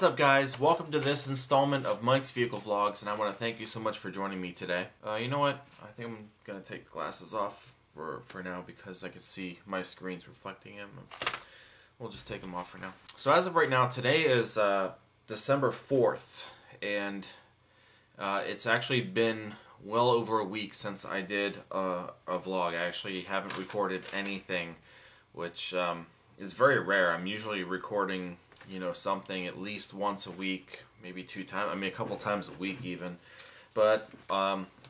What's up, guys? Welcome to this installment of Mike's Vehicle Vlogs, and I want to thank you so much for joining me today. You know what? I think I'm going to take the glasses off for now because I can see my screen's reflecting them. We'll just take them off for now. So as of right now, today is December 4th, and it's actually been well over a week since I did a vlog. I actually haven't recorded anything, which is very rare. I'm usually recording, you know, something at least once a week, maybe two times, I mean a couple times a week even. But,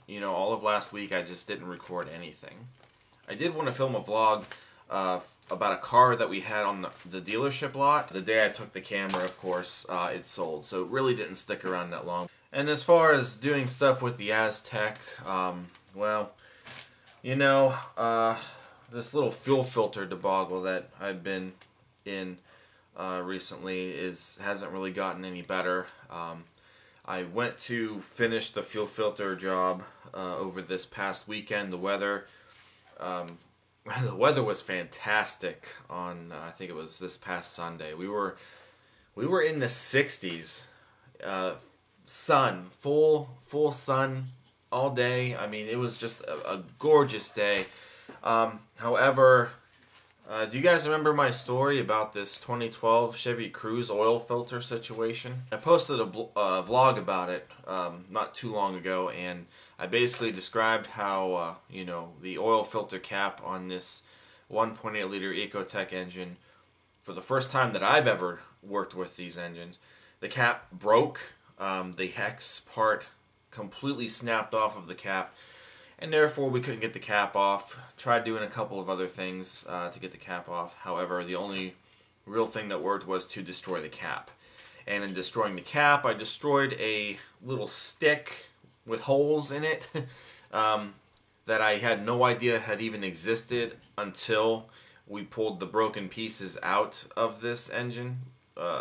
you know, all of last week I just didn't record anything. I did want to film a vlog about a car that we had on the dealership lot. The day I took the camera, of course, it sold, so it really didn't stick around that long. And as far as doing stuff with the Aztek, well, you know, this little fuel filter debacle that I've been in recently hasn't really gotten any better. I went to finish the fuel filter job over this past weekend. The weather was fantastic on I think it was this past Sunday. We were in the 60s, sun, full sun all day. I mean, it was just a gorgeous day. However, do you guys remember my story about this 2012 Chevy Cruze oil filter situation? I posted a vlog about it not too long ago, and I basically described how you know, the oil filter cap on this 1.8 liter Ecotec engine, for the first time that I've ever worked with these engines, the cap broke. The hex part completely snapped off of the cap, and therefore we couldn't get the cap off. Tried doing a couple of other things to get the cap off. However, the only real thing that worked was to destroy the cap. And in destroying the cap, I destroyed a little stick with holes in it that I had no idea had even existed until we pulled the broken pieces out of this engine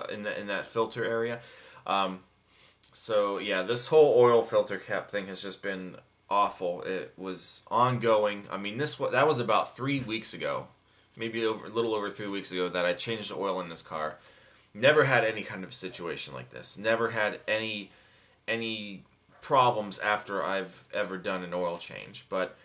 in that filter area. So yeah, this whole oil filter cap thing has just been awful. It was ongoing. I mean, that was about 3 weeks ago, maybe a little over 3 weeks ago, that I changed the oil in this car. Never had any kind of situation like this. Never had any problems after I've ever done an oil change. But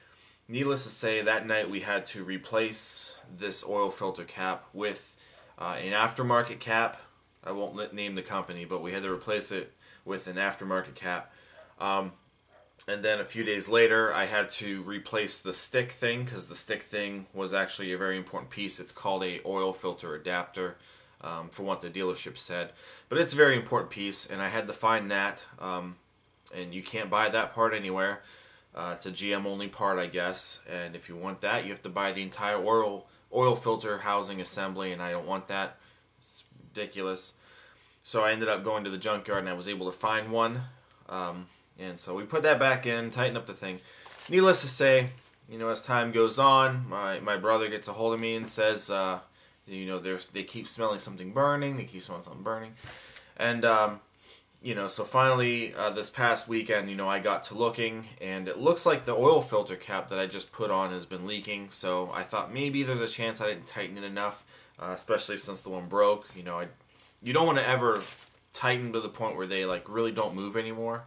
needless to say, that night we had to replace this oil filter cap with an aftermarket cap. I won't name the company, but we had to replace it with an aftermarket cap. And then a few days later, I had to replace the stick thing, because the stick thing was actually a very important piece. It's called a oil filter adapter, from what the dealership said. But it's a very important piece, and I had to find that. And you can't buy that part anywhere. It's a GM-only part, I guess. And if you want that, you have to buy the entire oil filter housing assembly, and I don't want that. It's ridiculous. So I ended up going to the junkyard, and I was able to find one. And so we put that back in, tighten up the thing. Needless to say, you know, as time goes on, my brother gets a hold of me and says, you know, they keep smelling something burning. They keep smelling something burning. And, you know, so finally, this past weekend, you know, I got to looking, and it looks like the oil filter cap that I just put on has been leaking. So I thought maybe there's a chance I didn't tighten it enough, especially since the one broke. You know, you don't want to ever tighten to the point where they, like, really don't move anymore.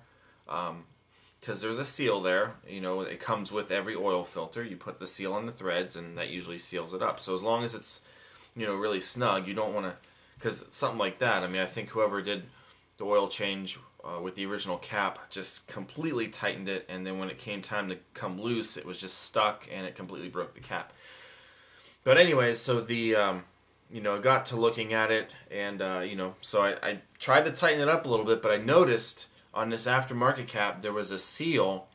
Because there's a seal there, you know, it comes with every oil filter. You put the seal on the threads, and that usually seals it up. So as long as it's, you know, really snug, you don't want to, because something like that, I mean, I think whoever did the oil change with the original cap just completely tightened it, and then when it came time to come loose, it was just stuck, and it completely broke the cap. But anyways, so the, you know, I got to looking at it, and, you know, so I tried to tighten it up a little bit, but I noticed on this aftermarket cap, there was a seal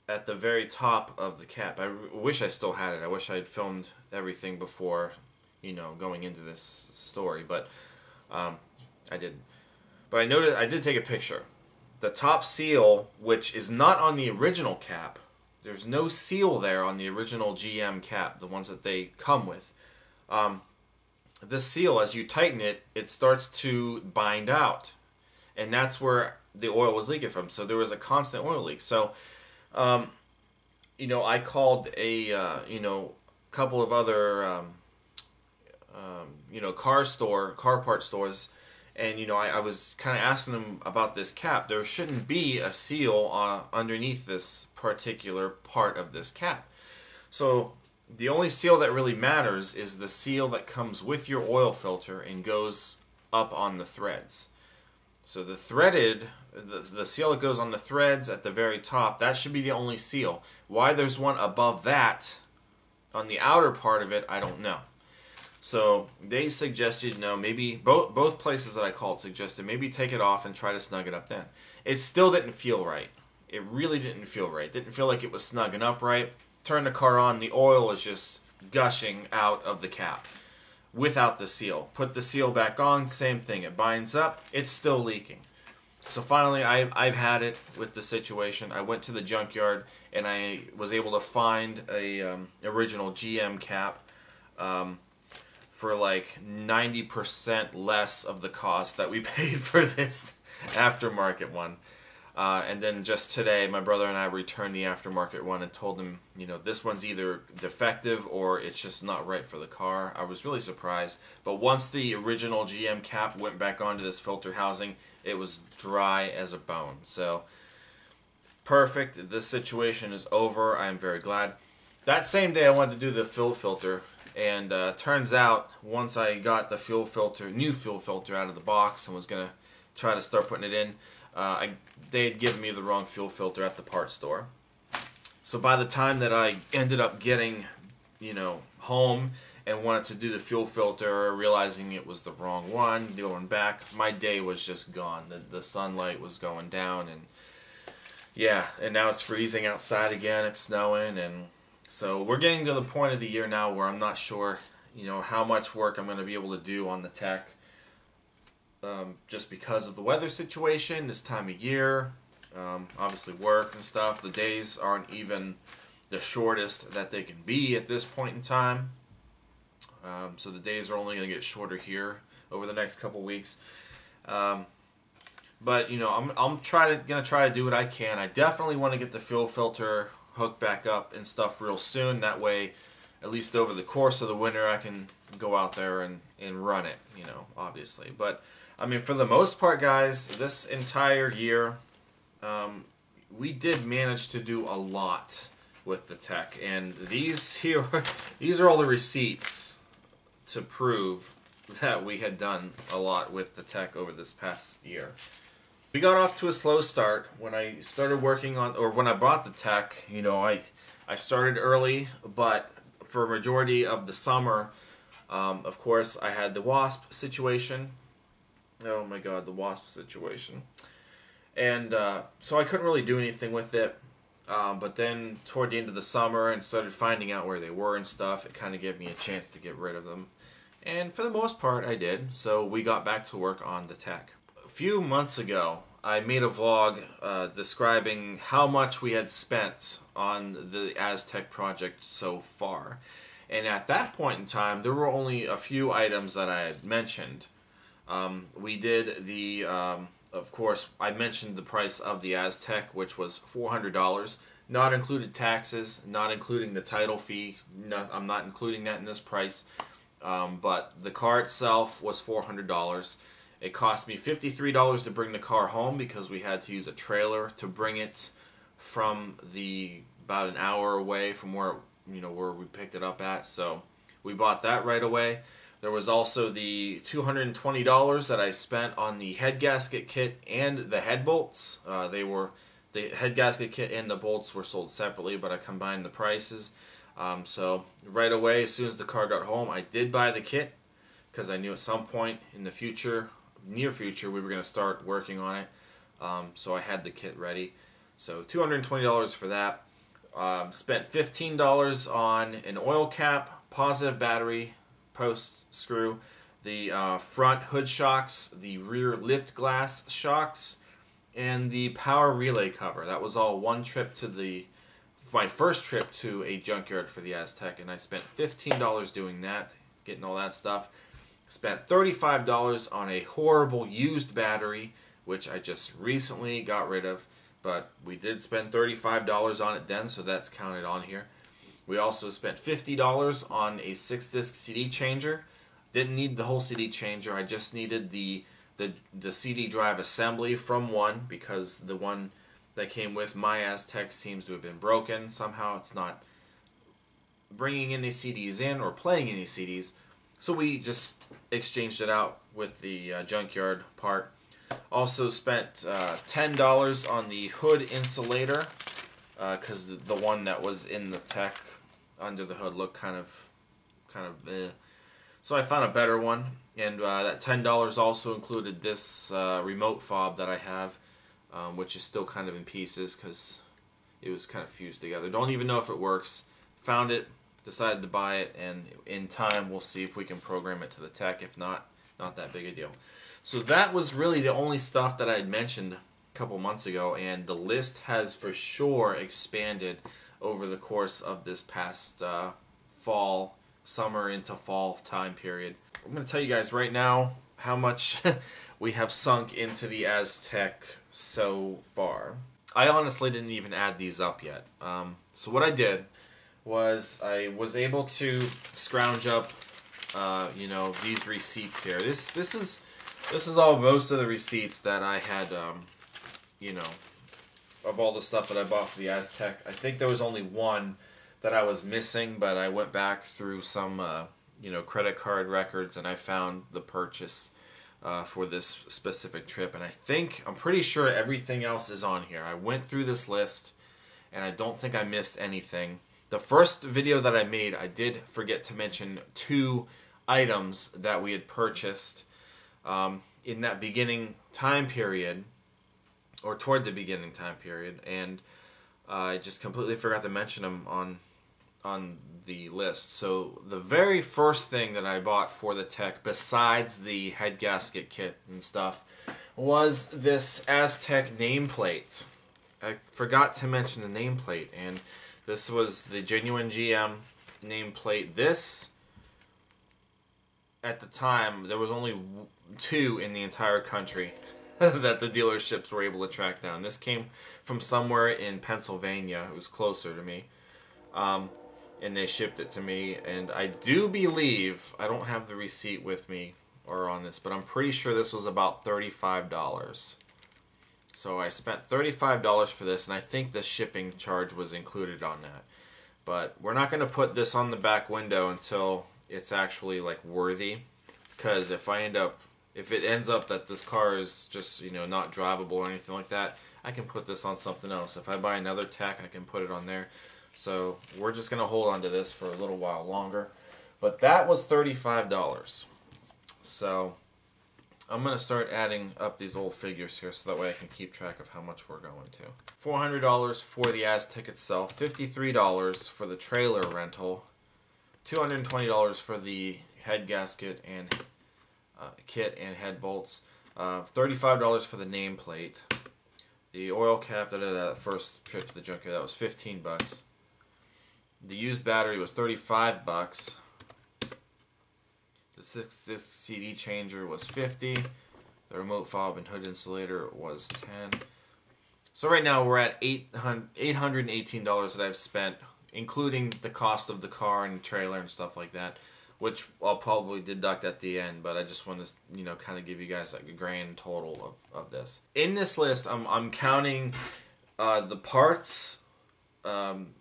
at the very top of the cap. I wish I still had it. I wish I had filmed everything before, you know, going into this story, but I didn't. But I noticed, I did take a picture. The top seal, which is not on the original cap, there's no seal there on the original GM cap, the ones that they come with. This seal, as you tighten it, it starts to bind out. And that's where the oil was leaking from. So there was a constant oil leak. So, you know, I called a, you know, couple of other, you know, car part stores, And you know, I was kind of asking him about this cap. There shouldn't be a seal underneath this particular part of this cap. So the only seal that really matters is the seal that comes with your oil filter and goes up on the threads. So the threaded, the seal that goes on the threads at the very top, that should be the only seal. Why there's one above that on the outer part of it, I don't know. So they suggested, no, maybe both places that I called suggested maybe take it off and try to snug it up then. It still didn't feel right. It really didn't feel right. Didn't feel like it was snugging up right. Turn the car on, the oil is just gushing out of the cap without the seal. Put the seal back on, same thing. It binds up, it's still leaking. So finally, I've had it with the situation. I went to the junkyard and I was able to find a original GM cap for like 90% less of the cost that we paid for this aftermarket one. And then just today, my brother and I returned the aftermarket one and told him, you know, this one's either defective or it's just not right for the car. I was really surprised. But once the original GM cap went back onto this filter housing, it was dry as a bone. So, perfect. This situation is over. I am very glad. That same day, I wanted to do the fuel filter. And turns out, once I got the fuel filter, new fuel filter out of the box and was going to try to start putting it in, they had given me the wrong fuel filter at the parts store. So by the time that I ended up getting, you know, home and wanted to do the fuel filter, realizing it was the wrong one, going back, my day was just gone. The sunlight was going down, and yeah, and now it's freezing outside again. It's snowing, and so we're getting to the point of the year now where I'm not sure, you know, how much work I'm going to be able to do on the tech. Just because of the weather situation, this time of year, obviously work and stuff. The days aren't even the shortest that they can be at this point in time. So the days are only going to get shorter here over the next couple weeks. But you know, I'm going to try to do what I can. I definitely want to get the fuel filter hooked back up and stuff real soon. That way, at least over the course of the winter, I can go out there and run it. You know, obviously, but. I mean, for the most part, guys, this entire year, we did manage to do a lot with the tech. And these are all the receipts to prove that we had done a lot with the tech over this past year. We got off to a slow start when I started working on, or when I bought the tech. You know, I started early, but for a majority of the summer, of course, I had the wasp situation. Oh my god, the wasp situation. And so I couldn't really do anything with it. But then toward the end of the summer and started finding out where they were and stuff, it kind of gave me a chance to get rid of them. And for the most part, I did. So we got back to work on the tech. A few months ago, I made a vlog describing how much we had spent on the Aztek project so far. And at that point in time, there were only a few items that I had mentioned. We did the, of course, I mentioned the price of the Aztek, which was $400, not included taxes, not including the title fee. No, I'm not including that in this price. But the car itself was $400. It cost me $53 to bring the car home because we had to use a trailer to bring it from about an hour away from where we picked it up at. So we bought that right away. There was also the $220 that I spent on the head gasket kit and the head bolts. The head gasket kit and the bolts were sold separately, but I combined the prices. So right away, as soon as the car got home, I did buy the kit because I knew at some point in the future, near future, we were going to start working on it. So I had the kit ready. So $220 for that. Spent $15 on an oil cap, positive battery, post screw, the front hood shocks, the rear lift glass shocks, and the power relay cover. That was all one trip to my first trip to a junkyard for the Aztek, and I spent $15 doing that, getting all that stuff. Spent $35 on a horrible used battery, which I just recently got rid of, but we did spend $35 on it then, so that's counted on here. We also spent $50 on a 6-disc CD changer. Didn't need the whole CD changer. I just needed the the CD drive assembly from one, because the one that came with my Aztek seems to have been broken. Somehow it's not bringing any CDs in or playing any CDs. So we just exchanged it out with the junkyard part. Also spent $10 on the hood insulator, because the one that was in the tech under the hood looked kind of eh. So I found a better one, and that $10 also included this remote fob that I have, which is still kind of in pieces because it was kind of fused together. Don't even know if it works. Found it, decided to buy it, and in time we'll see if we can program it to the tech. If not, not that big a deal. So that was really the only stuff that I had mentioned a couple months ago, and the list has for sure expanded over the course of this past summer into fall time period. I'm going to tell you guys right now how much we have sunk into the Aztek so far. I honestly didn't even add these up yet. So what I did was I was able to scrounge up, you know, these receipts here. This is all most of the receipts that I had, you know, of all the stuff that I bought for the Aztek. I think there was only one that I was missing, but I went back through some, you know, credit card records, and I found the purchase for this specific trip. And I'm pretty sure everything else is on here. I went through this list, and I don't think I missed anything. The first video that I made, I did forget to mention 2 items that we had purchased in that beginning time period, or toward the beginning time period, and I just completely forgot to mention them on the list. So the very first thing that I bought for the tech, besides the head gasket kit and stuff, was this Aztek nameplate. I forgot to mention the nameplate, and this was the genuine GM nameplate. This, at the time, there was only 2 in the entire country that the dealerships were able to track down. This came from somewhere in Pennsylvania. It was closer to me. And they shipped it to me. And I do believe, I don't have the receipt with me or on this, but I'm pretty sure this was about $35. So I spent $35 for this, and I think the shipping charge was included on that. But we're not going to put this on the back window until it's actually like worthy, because if it ends up that this car is just, you know, not drivable or anything like that, I can put this on something else. If I buy another tech, I can put it on there. So we're just going to hold on to this for a little while longer. But that was $35. So I'm going to start adding up these old figures here so that way I can keep track of how much we're going to. $400 for the Aztek itself, $53 for the trailer rental, $220 for the head gasket and kit and head bolts, $35 for the nameplate. The oil cap that I did that first trip to the junkyard, that was $15. The used battery was $35. The 6-disc CD changer was $50. The remote fob and hood insulator was $10. So right now we're at $818 that I've spent, including the cost of the car and trailer and stuff like that, which I'll probably deduct at the end, but I just want to, you know, kind of give you guys like a grand total of this. In this list, I'm counting the parts,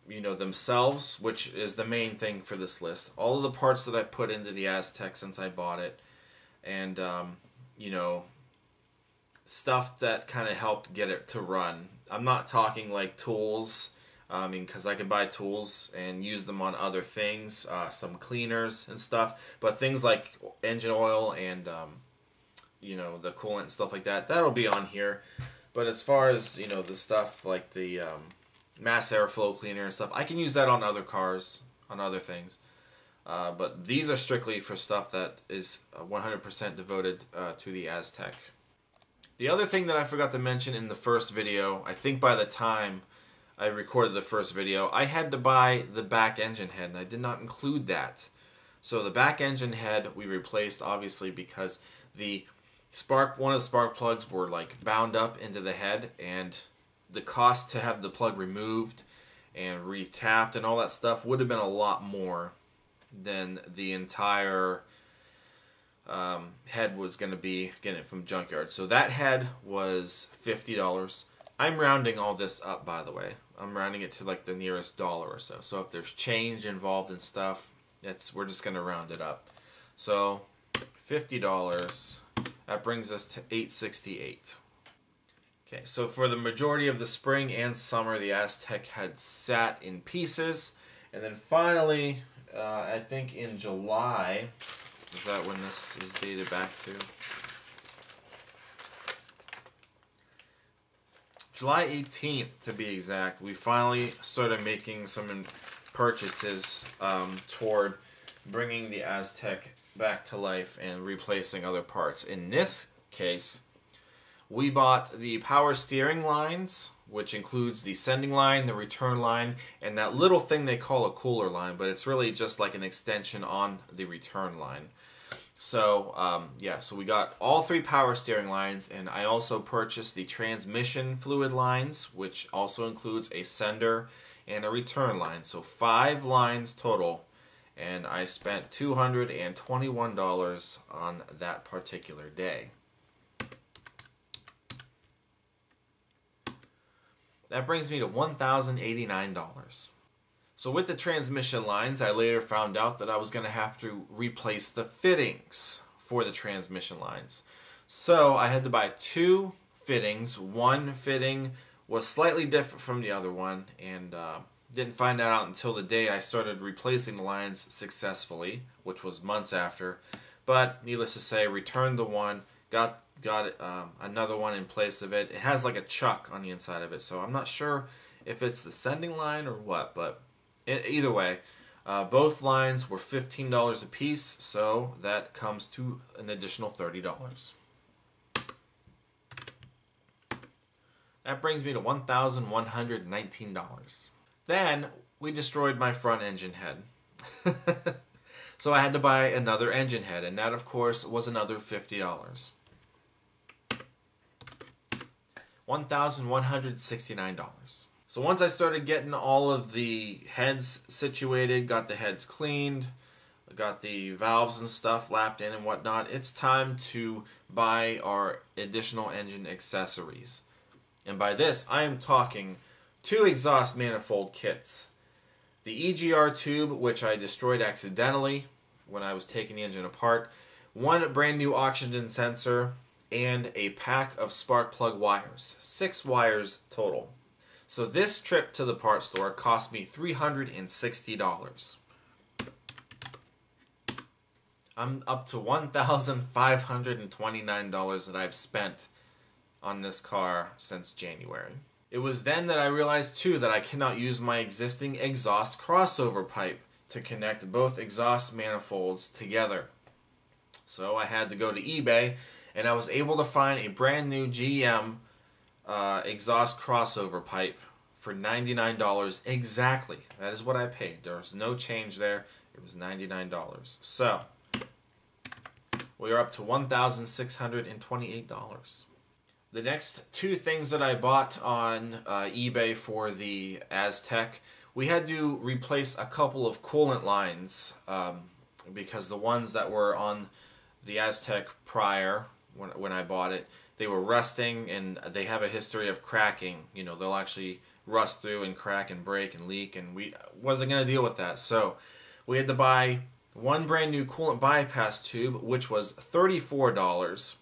you know, themselves, which is the main thing for this list. All of the parts that I've put into the Aztek since I bought it, and, you know, stuff that kind of helped get it to run. I'm not talking like tools, I mean, because I could buy tools and use them on other things, some cleaners and stuff, but things like engine oil and, you know, the coolant and stuff like that, that'll be on here. But as far as, you know, the stuff like the mass airflow cleaner and stuff, I can use that on other cars, on other things. But these are strictly for stuff that is 100% devoted to the Aztek. The other thing that I forgot to mention in the first video, I think by the time I recorded the first video, I had to buy the back engine head, and I did not include that. So the back engine head we replaced, obviously, because one of the spark plugs were like bound up into the head, and the cost to have the plug removed and retapped and all that stuff would have been a lot more than the entire head was going to be getting it from junkyard. So that head was $50. I'm rounding all this up, by the way. I'm rounding it to like the nearest dollar or so. So if there's change involved in stuff, we're just going to round it up. So $50, that brings us to $868. Okay, so for the majority of the spring and summer, the Aztek had sat in pieces. And then finally, I think in July, is that when this is dated back to? July 18th, to be exact, we finally started making some purchases toward bringing the Aztek back to life and replacing other parts. In this case, we bought the power steering lines, which includes the sending line, the return line, and that little thing they call a cooler line, but it's really just like an extension on the return line. So, yeah, so we got all 3 power steering lines, and I also purchased the transmission fluid lines, which also includes a sender and a return line. So 5 lines total, and I spent $221 on that particular day. That brings me to $1,089. So with the transmission lines, I later found out that I was going to have to replace the fittings for the transmission lines. So I had to buy 2 fittings. One fitting was slightly different from the other one, and didn't find that out until the day I started replacing the lines successfully, which was months after. But needless to say, returned the one, got another one in place of it. It has like a chuck on the inside of it, so I'm not sure if it's the sending line or what, but either way, both lines were $15 a piece, so that comes to an additional $30. That brings me to $1,119. Then we destroyed my front engine head. So I had to buy another engine head, and that of course was another $50. $1,169. So once I started getting all of the heads situated, got the heads cleaned, got the valves and stuff lapped in and whatnot, it's time to buy our additional engine accessories. And by this, I am talking 2 exhaust manifold kits. The EGR tube, which I destroyed accidentally when I was taking the engine apart, 1 brand new oxygen sensor, and a pack of spark plug wires. 6 wires total. So this trip to the parts store cost me $360. I'm up to $1,529 that I've spent on this car since January. It was then that I realized too that I cannot use my existing exhaust crossover pipe to connect both exhaust manifolds together. So I had to go to eBay, and I was able to find a brand new GM exhaust crossover pipe for $99 exactly. That is what I paid. There was no change there. It was $99. So we are up to $1,628. The next 2 things that I bought on eBay for the Aztek, we had to replace a couple of coolant lines because the ones that were on the Aztek prior, when I bought it, they were rusting and they have a history of cracking. You know, they'll actually rust through and crack and break and leak, and we wasn't going to deal with that. So we had to buy 1 brand new coolant bypass tube, which was $34.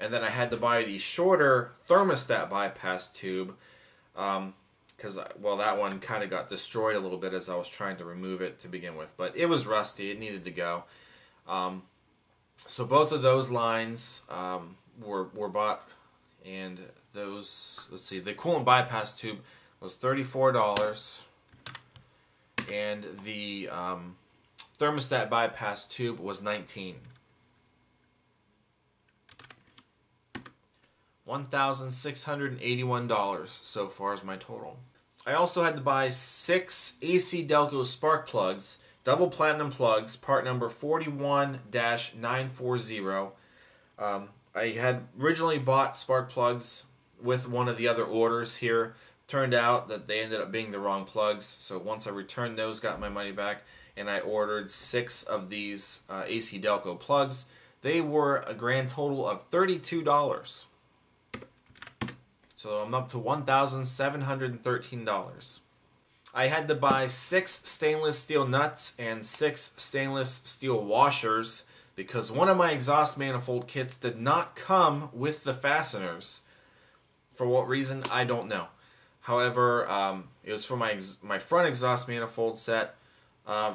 And then I had to buy the shorter thermostat bypass tube because, well, that one kind of got destroyed a little bit as I was trying to remove it to begin with. But it was rusty. It needed to go. So both of those lines were bought, and those, let's see, the coolant bypass tube was $34, and the thermostat bypass tube was $19. $1,681 so far is my total. I also had to buy 6 AC Delco spark plugs, double platinum plugs, part number 41-940. I had originally bought spark plugs with one of the other orders here. Turned out that they ended up being the wrong plugs, so once I returned those, got my money back, and I ordered 6 of these AC Delco plugs. they were a grand total of $32. So I'm up to $1,713. I had to buy 6 stainless steel nuts and 6 stainless steel washers because one of my exhaust manifold kits did not come with the fasteners. For what reason, I don't know. However, it was for my front exhaust manifold set.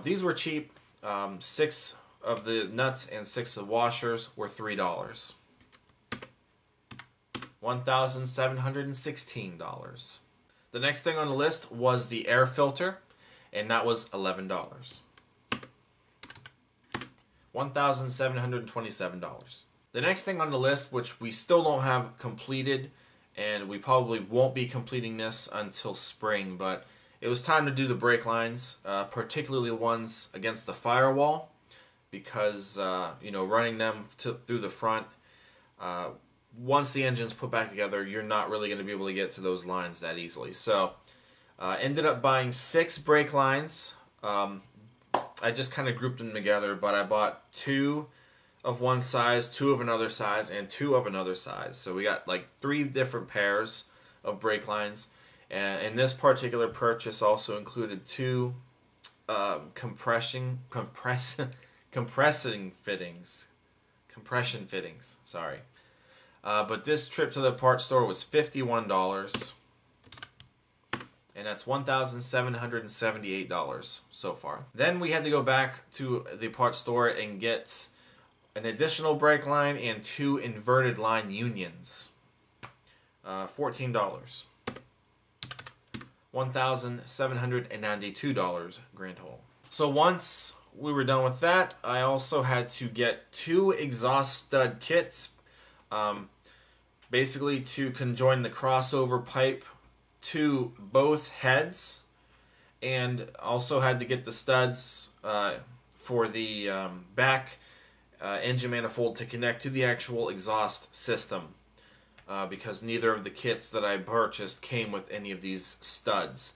These were cheap. 6 of the nuts and 6 of the washers were $3. $1,716. The next thing on the list was the air filter, and that was $11. $1,727. The next thing on the list, which we still don't have completed, and we probably won't be completing this until spring, but it was time to do the brake lines, particularly ones against the firewall, because running them through the front, once the engine's put back together, you're not really going to be able to get to those lines that easily. So, ended up buying 6 brake lines. I just kind of grouped them together, but I bought 2 of one size, 2 of another size, and 2 of another size. So we got like 3 different pairs of brake lines. And this particular purchase also included 2 compression fittings. Sorry. But this trip to the parts store was $51, and that's $1,778 so far. Then we had to go back to the parts store and get an additional brake line and 2 inverted line unions. $14. $1,792 grand total. So once we were done with that, I also had to get 2 exhaust stud kits. Basically to conjoin the crossover pipe to both heads, and also had to get the studs for the back engine manifold to connect to the actual exhaust system, because neither of the kits that I purchased came with any of these studs.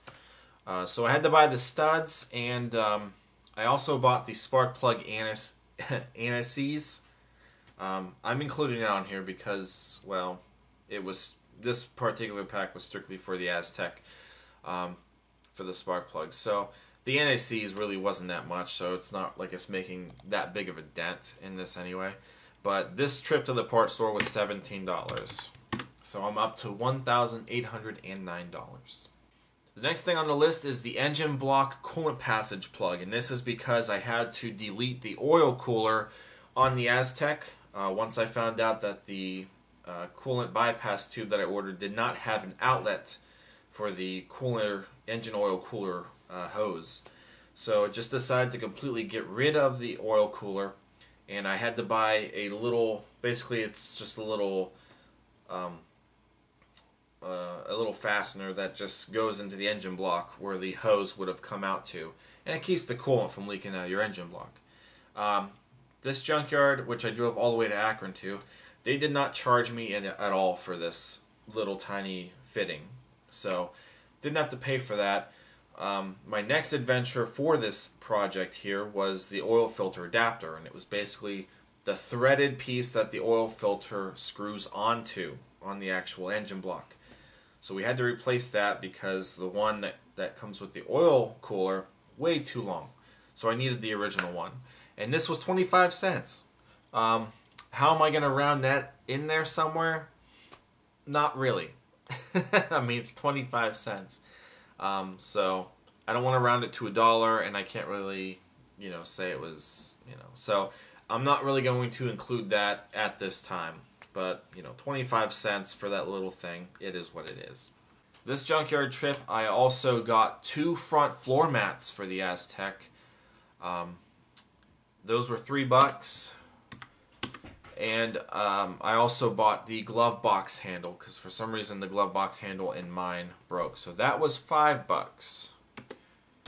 So I had to buy the studs, and I also bought the spark plug antices. I'm including it on here because, well, this particular pack was strictly for the Aztek, for the spark plugs. So the antices really wasn't that much, so it's not like it's making that big of a dent in this anyway. But this trip to the parts store was $17. So I'm up to $1,809. The next thing on the list is the engine block coolant passage plug, and this is because I had to delete the oil cooler on the Aztek once I found out that the coolant bypass tube that I ordered did not have an outlet for the engine oil cooler hose. So just decided to completely get rid of the oil cooler, and I had to buy a little, basically it's just a little fastener that just goes into the engine block where the hose would have come out to, and it keeps the coolant from leaking out of your engine block. This junkyard, which I drove all the way to Akron to, they did not charge me at all for this little tiny fitting, so didn't have to pay for that. My next adventure for this project here was the oil filter adapter, and it was basically the threaded piece that the oil filter screws onto on the actual engine block. So we had to replace that because the one that comes with the oil cooler, way too long. So I needed the original one. And this was 25 cents. How am I going to round that in there somewhere? Not really. I mean, it's 25 cents. So I don't want to round it to $1, and I can't really, say it was, So I'm not really going to include that at this time. But, 25 cents for that little thing, it is what it is. This junkyard trip, I also got 2 front floor mats for the Aztek. Those were $3. And I also bought the glove box handle, because for some reason the glove box handle in mine broke. So that was $5.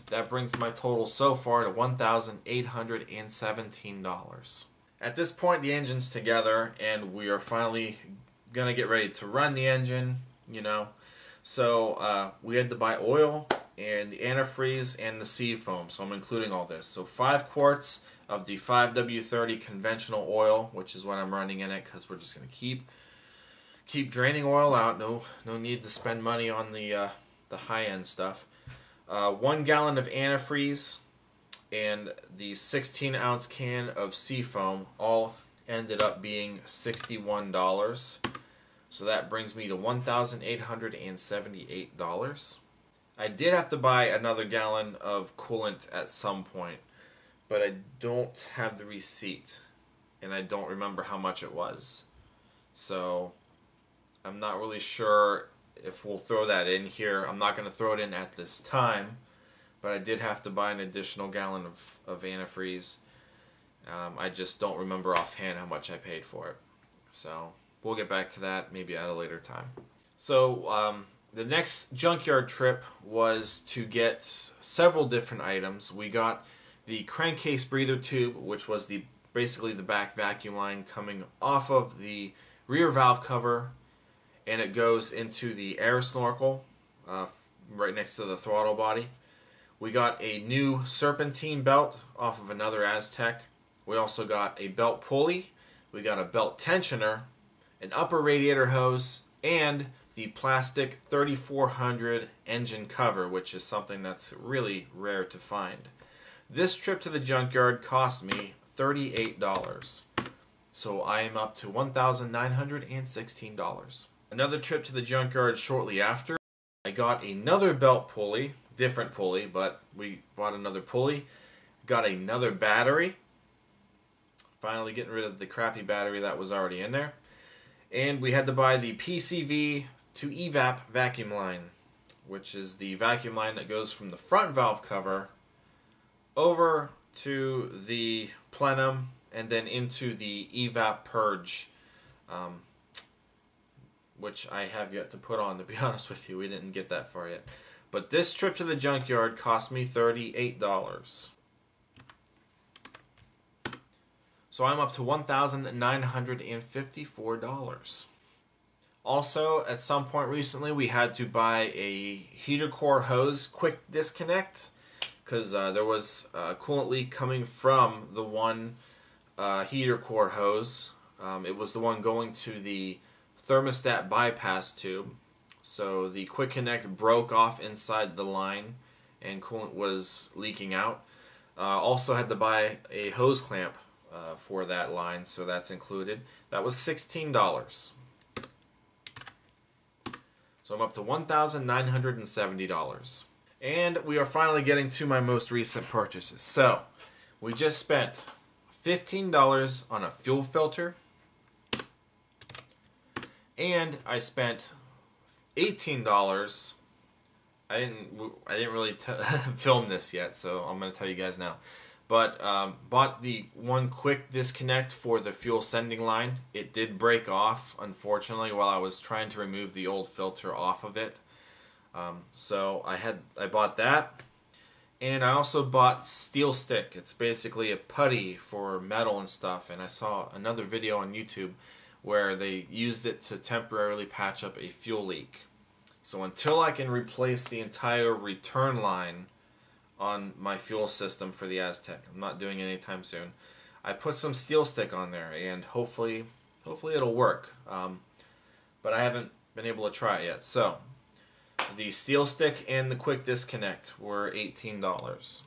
That brings my total so far to $1,817. At this point, the engine's together, and we are finally going to get ready to run the engine, So we had to buy oil and the antifreeze and the seed foam, so I'm including all this. So 5 quarts of the 5W30 conventional oil, which is what I'm running in it, because we're just going to keep draining oil out. No need to spend money on the high-end stuff. 1 gallon of antifreeze and the 16-ounce can of seafoam all ended up being $61. So that brings me to $1,878. I did have to buy another gallon of coolant at some point, but I don't have the receipt, and I don't remember how much it was. So I'm not really sure if we'll throw that in here. I'm not going to throw it in at this time, but I did have to buy an additional gallon of antifreeze. I just don't remember offhand how much I paid for it. So we'll get back to that maybe at a later time. So the next junkyard trip was to get several different items. We got the crankcase breather tube, which was basically the back vacuum line coming off of the rear valve cover, and it goes into the air snorkel right next to the throttle body. We got a new serpentine belt off of another Aztek. We also got a belt pulley. We got a belt tensioner, an upper radiator hose, and the plastic 3400 engine cover, which is something that's really rare to find. This trip to the junkyard cost me $38. So I am up to $1,916. Another trip to the junkyard shortly after, I got another belt pulley, different pulley, but we bought another pulley. Got another battery. Finally getting rid of the crappy battery that was already in there. And we had to buy the PCV to evap vacuum line, which is the vacuum line that goes from the front valve cover over to the plenum and then into the evap purge, which I have yet to put on, to be honest with you. We didn't get that far yet. But this trip to the junkyard cost me $38. So I'm up to $1,954. Also, at some point recently, we had to buy a heater core hose quick disconnect because there was a coolant leak coming from the one heater core hose. It was the one going to the thermostat bypass tube. So the quick connect broke off inside the line and coolant was leaking out. Also had to buy a hose clamp for that line, so that's included. That was $16. So I'm up to $1,970. And we are finally getting to my most recent purchases. So we just spent $15 on a fuel filter, and I spent $18. I didn't really film this yet, so I'm going to tell you guys now. But bought the one quick disconnect for the fuel sending line. It did break off, unfortunately, while I was trying to remove the old filter off of it. So I bought that, and I also bought steel stick. It's basically a putty for metal and stuff. And I saw another video on YouTube where they used it to temporarily patch up a fuel leak. So until I can replace the entire return line on my fuel system for the Aztek, I'm not doing it anytime soon, I put some steel stick on there, and hopefully it'll work. But I haven't been able to try it yet. So the steel stick and the quick disconnect were $18.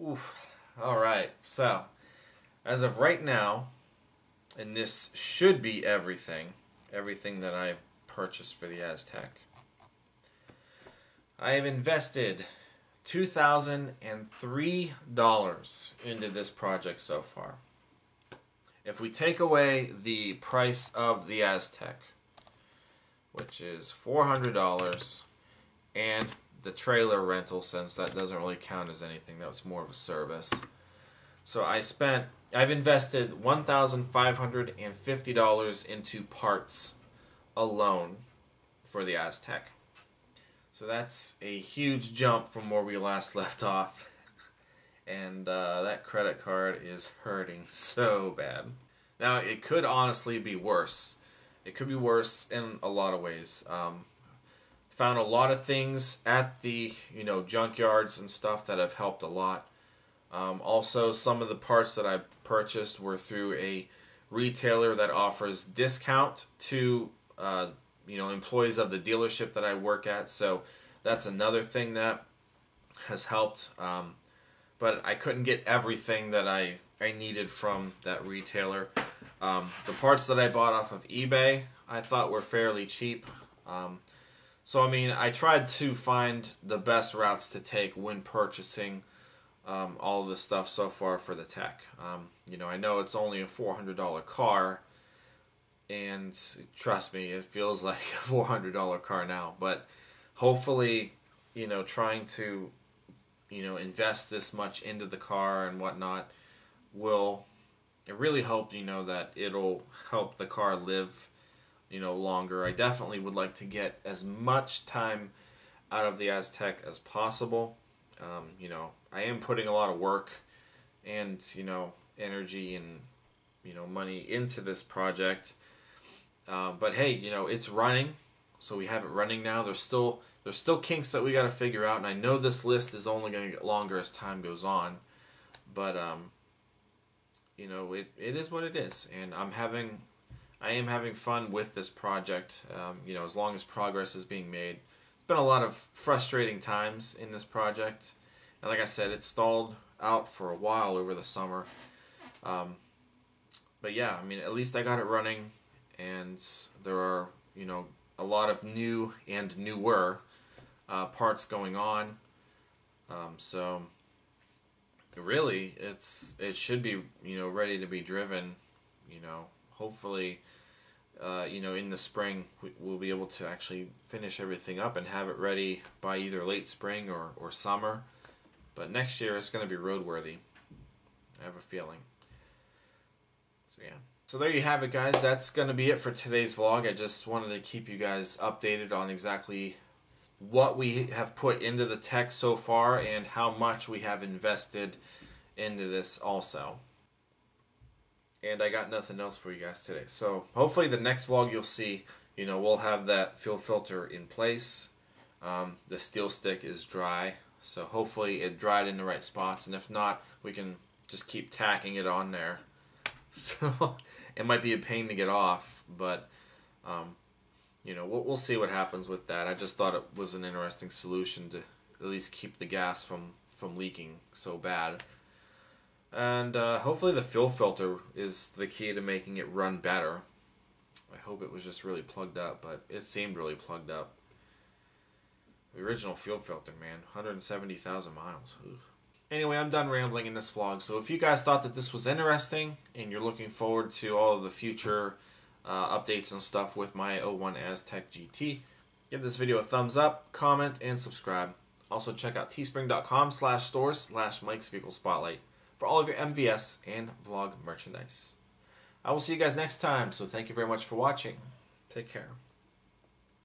Oof. Alright, so as of right now, and this should be everything that I've purchased for the Aztek, I have invested $2,003 into this project so far. If we take away the price of the Aztek, which is $400, and the trailer rental, since that doesn't really count as anything, that was more of a service. So I've invested $1,550 into parts alone for the Aztek. So that's a huge jump from where we last left off. And that credit card is hurting so bad. Now, it could honestly be worse. It could be worse in a lot of ways. Found a lot of things at the, junkyards and stuff that have helped a lot. Also, some of the parts that I purchased were through a retailer that offers discount to, employees of the dealership that I work at. So that's another thing that has helped. But I couldn't get everything that I needed from that retailer. The parts that I bought off of eBay I thought were fairly cheap. So I mean, I tried to find the best routes to take when purchasing all of the stuff so far for the tech. I know it's only a $400 car, and trust me, it feels like a $400 car now. But hopefully, trying to invest this much into the car and whatnot will really hope that it'll help the car live longer. I definitely would like to get as much time out of the Aztek as possible. I am putting a lot of work and energy and money into this project. But hey, it's running, so we have it running now. There's still kinks that we got to figure out, and I know this list is only going to get longer as time goes on. But it is what it is, and I am having fun with this project. As long as progress is being made. It's been a lot of frustrating times in this project, and like I said, it stalled out for a while over the summer. But yeah, I mean, at least I got it running, and there are a lot of new and newer parts going on. So really, it should be ready to be driven. Hopefully, in the spring we'll be able to actually finish everything up and have it ready by either late spring or summer. But next year it's going to be roadworthy. I have a feeling. So yeah. So there you have it, guys. That's going to be it for today's vlog. I just wanted to keep you guys updated on exactly what we have put into the tech so far and how much we have invested into this also. And I got nothing else for you guys today. So hopefully the next vlog you'll see, we'll have that fuel filter in place. The steel stick is dry, so hopefully it dried in the right spots. And if not, we can just keep tacking it on there. So it might be a pain to get off, but we'll see what happens with that. I just thought it was an interesting solution to at least keep the gas from leaking so bad. And hopefully the fuel filter is the key to making it run better. I hope it was just really plugged up, but it seemed really plugged up. The original fuel filter, man, 170,000 miles. Ugh. Anyway, I'm done rambling in this vlog. So if you guys thought that this was interesting and you're looking forward to all of the future updates and stuff with my 01 Aztek GT, give this video a thumbs up, comment, and subscribe. Also check out teespring.com/stores/Mike's Vehicle Spotlight for all of your MVS and vlog merchandise. I will see you guys next time, so thank you very much for watching. Take care.